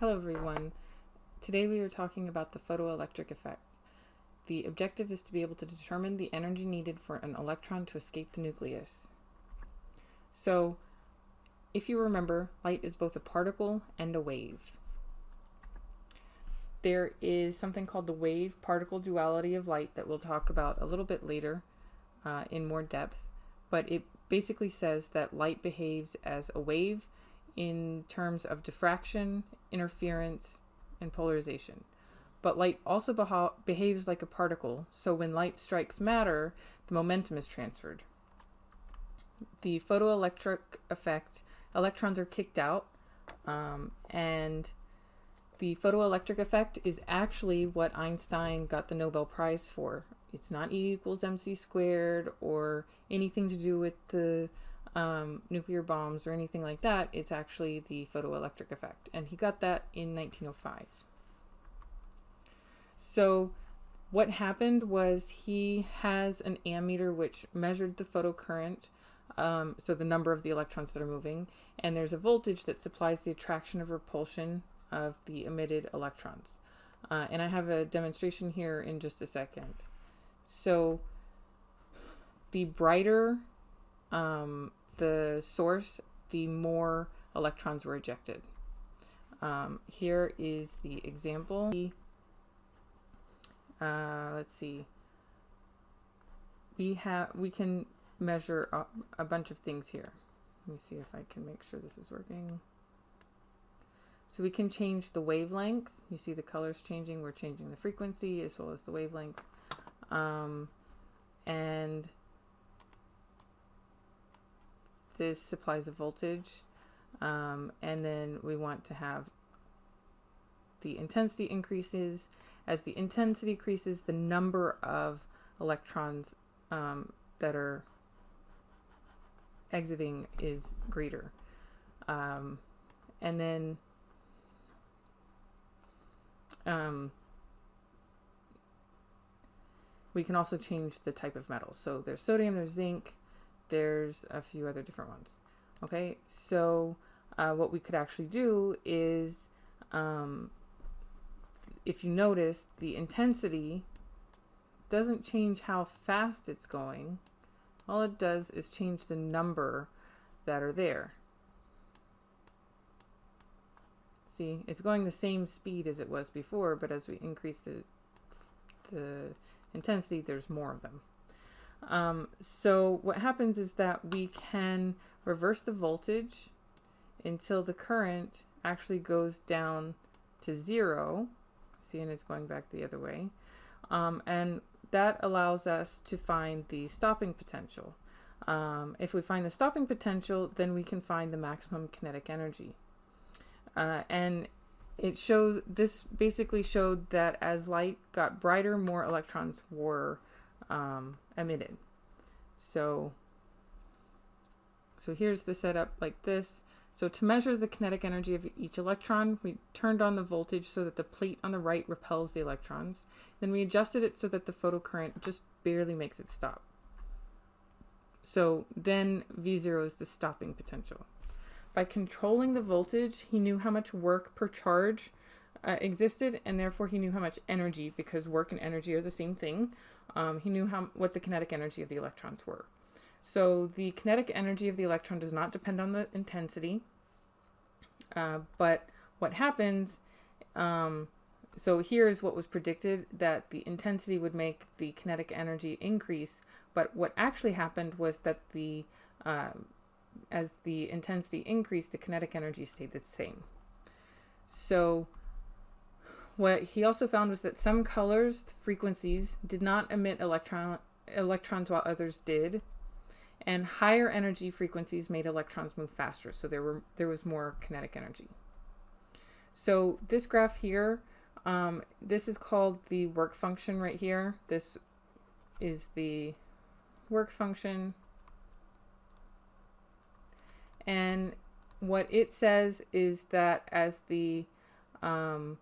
Hello everyone. Today we are talking about the photoelectric effect. The objective is to be able to determine the energy needed for an electron to escape the nucleus. So, if you remember, light is both a particle and a wave. There is something called the wave-particle duality of light that we'll talk about a little bit later in more depth, but it basically says that light behaves as a wave in terms of diffraction, interference, and polarization. But light also behaves like a particle, so when light strikes matter, the momentum is transferred. The photoelectric effect, electrons are kicked out, and the photoelectric effect is actually what Einstein got the Nobel Prize for. It's not E equals mc squared or anything to do with the nuclear bombs or anything like that. It's actually the photoelectric effect, and he got that in 1905. So what happened was he has an ammeter which measured the photocurrent, so the number of the electrons that are moving, and there's a voltage that supplies the attraction of repulsion of the emitted electrons. And I have a demonstration here in just a second. So the brighter the source, the more electrons were ejected. Here is the example. Let's see. We can measure a bunch of things here. Let me see if I can make sure this is working. So we can change the wavelength. You see the colors changing. We're changing the frequency as well as the wavelength. And this supplies a voltage. And then we want to have the intensity increases. As the intensity increases, the number of electrons that are exiting is greater. And then we can also change the type of metal. So there's sodium, there's zinc, there's a few other different ones. Okay, so what we could actually do is, if you notice, the intensity doesn't change how fast it's going. All it does is change the number that are there. See, it's going the same speed as it was before, but as we increase the intensity, there's more of them. So what happens is that we can reverse the voltage until the current actually goes down to 0. See, and it's going back the other way. And that allows us to find the stopping potential. If we find the stopping potential, then we can find the maximum kinetic energy. And this basically showed that as light got brighter, more electrons were emitted. So here's the setup like this. So to measure the kinetic energy of each electron, we turned on the voltage so that the plate on the right repels the electrons. Then we adjusted it so that the photocurrent just barely makes it stop. So then V0 is the stopping potential. By controlling the voltage, he knew how much work per charge existed, and therefore he knew how much energy, because work and energy are the same thing. He knew what the kinetic energy of the electrons were. So the kinetic energy of the electron does not depend on the intensity, but what happens, so here's what was predicted, that the intensity would make the kinetic energy increase, but what actually happened was that as the intensity increased, the kinetic energy stayed the same. So what he also found was that some colors, frequencies, did not emit electrons while others did, and higher energy frequencies made electrons move faster, so there was more kinetic energy. So this graph here, this is called the work function right here. This is the work function. And what it says is that as an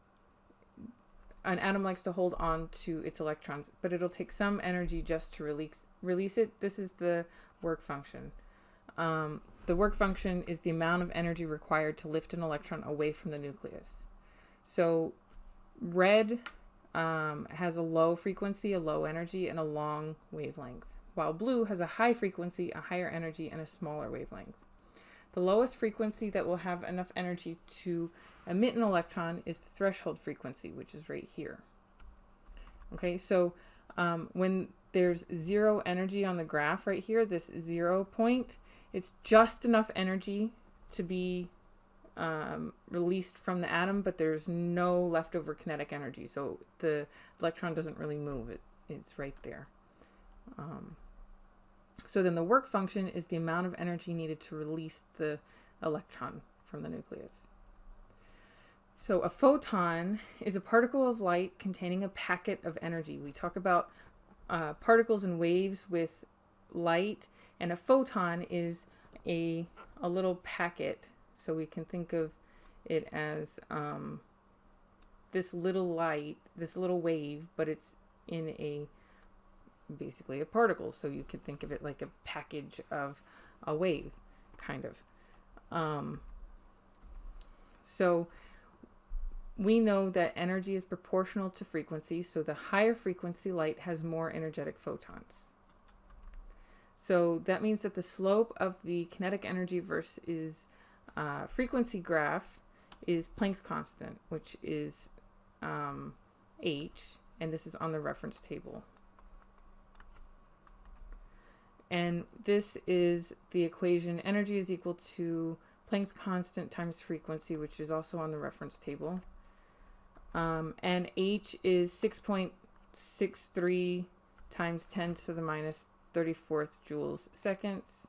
atom likes to hold on to its electrons, but it'll take some energy just to release it. This is the work function. The work function is the amount of energy required to lift an electron away from the nucleus. So red has a low frequency, a low energy, and a long wavelength, while blue has a high frequency, a higher energy, and a smaller wavelength. The lowest frequency that will have enough energy to emit an electron is the threshold frequency, which is right here. Okay, so when there's zero energy on the graph right here, this 0 point, it's just enough energy to be released from the atom, but there's no leftover kinetic energy. So the electron doesn't really move. It's right there. So then the work function is the amount of energy needed to release the electron from the nucleus. So a photon is a particle of light containing a packet of energy. We talk about particles and waves with light, and a photon is a little packet. So we can think of it as this little light, this little wave, but it's in basically a particle. So you could think of it like a package of a wave, kind of. So we know that energy is proportional to frequency, so the higher frequency light has more energetic photons. So that means that the slope of the kinetic energy versus frequency graph is Planck's constant, which is h, and this is on the reference table. And this is the equation: energy is equal to Planck's constant times frequency, which is also on the reference table. And h is 6.63 times 10 to the minus 34th joules seconds.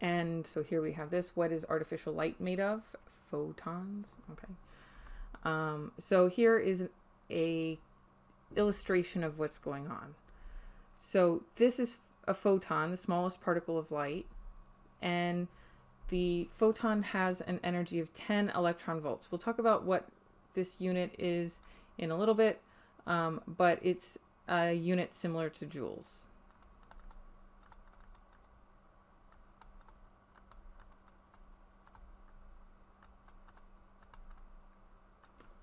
And so here we have this. What is artificial light made of? Photons. Okay. So here is a illustration of what's going on. So this is a photon, the smallest particle of light, and the photon has an energy of 10 electron volts. We'll talk about what this unit is in a little bit, but it's a unit similar to joules.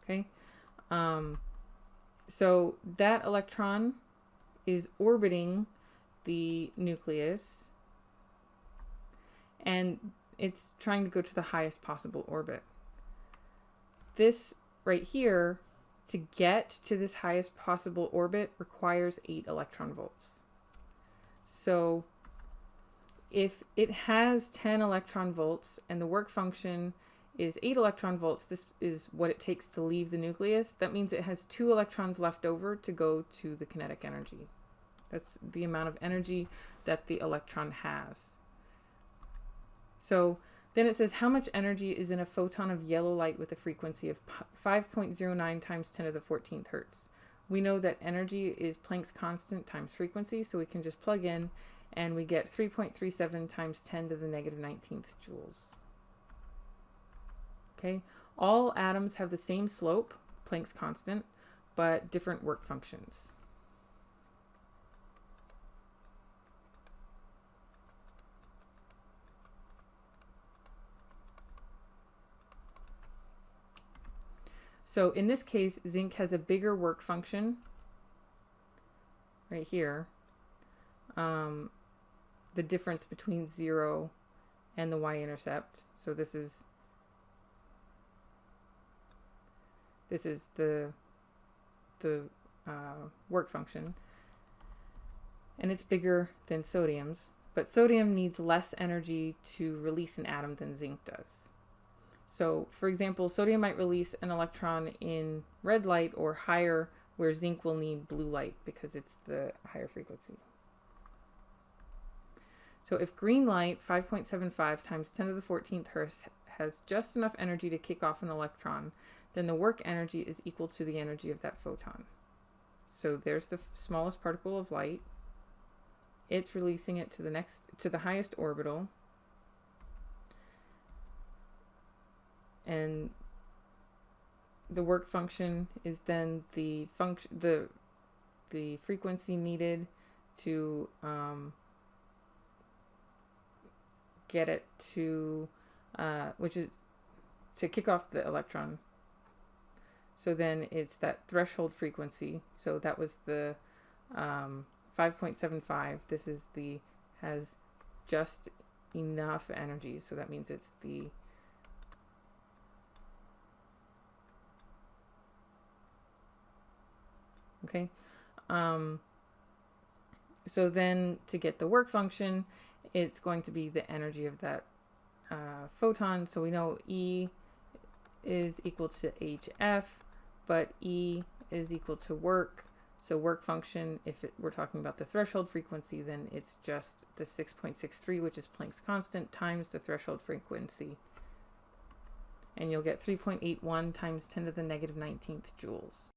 Okay, so that electron is orbiting the nucleus, and it's trying to go to the highest possible orbit. This right here, to get to this highest possible orbit, requires 8 electron volts. So if it has 10 electron volts and the work function is 8 electron volts, this is what it takes to leave the nucleus. That means it has 2 electrons left over to go to the kinetic energy. That's the amount of energy that the electron has. So then it says, how much energy is in a photon of yellow light with a frequency of 5.09 times 10 to the 14th hertz? We know that energy is Planck's constant times frequency, so we can just plug in and we get 3.37 times 10 to the negative 19th joules. Okay, all atoms have the same slope, Planck's constant, but different work functions. So in this case, zinc has a bigger work function right here. The difference between 0 and the y-intercept. So this is the work function, and it's bigger than sodium's, but sodium needs less energy to release an atom than zinc does. So for example, sodium might release an electron in red light or higher, where zinc will need blue light because it's the higher frequency. So if green light, 5.75 times 10 to the 14th hertz, has just enough energy to kick off an electron, then the work energy is equal to the energy of that photon. So there's the smallest particle of light. It's releasing it to the highest orbital. And the work function is then the frequency needed to get it to, which is to kick off the electron. So then it's that threshold frequency. So that was the 5.75. This is has just enough energy. So that means it's the okay. So then to get the work function, it's going to be the energy of that photon. So we know E is equal to HF, but E is equal to work. So work function, if we're talking about the threshold frequency, then it's just the 6.63, which is Planck's constant, times the threshold frequency. And you'll get 3.81 times 10 to the negative 19th joules.